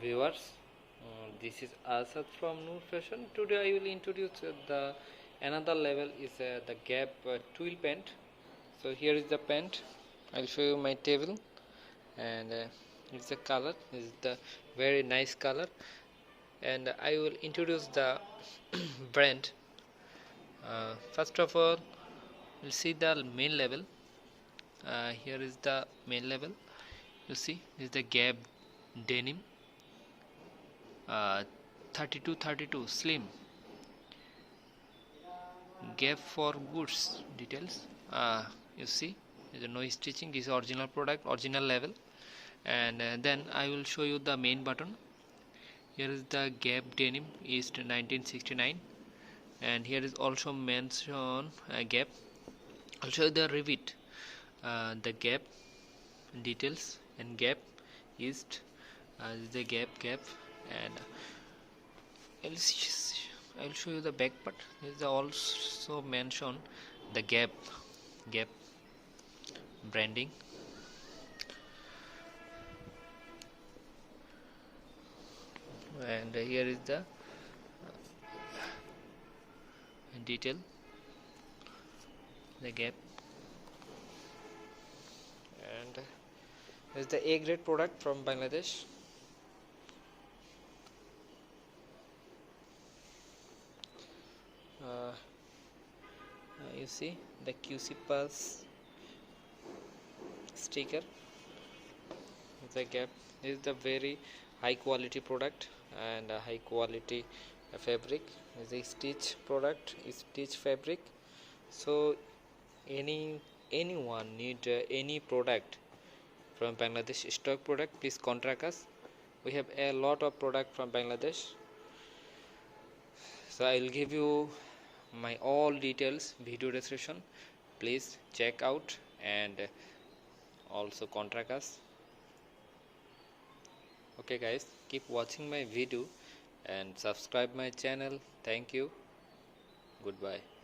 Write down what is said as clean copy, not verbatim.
viewers, this is Asad from Noor Fashion. Today I will introduce the another level is the Gap Twill pant. So here is the pant. I'll show you my table, and it's the color. Is the very nice color, and I will introduce the brand. First of all, we'll see the main level. Here is the main level. You see, this is the Gap denim. 3232 slim. Gap for goods details. You see, there is no stitching. This is original product, original level. And then I will show you the main button. Here is the Gap denim East 1969, and here is also mention Gap. I'll show you the rivet, the Gap details, and Gap East. This is the Gap, and I'll show you the back part. There is also mention the Gap branding. And here is the detail, the Gap, and this is the A grade product from Bangladesh. You see the QC Pass sticker. The Gap is the very high quality product and a high quality fabric. Is a stitch product, stitch fabric. So anyone need any product from Bangladesh, stock product, please contact us. We have a lot of product from Bangladesh. So I will give you my all details video description. Please check out and also contact us. Okay guys, keep watching my video and subscribe my channel. Thank you. Goodbye.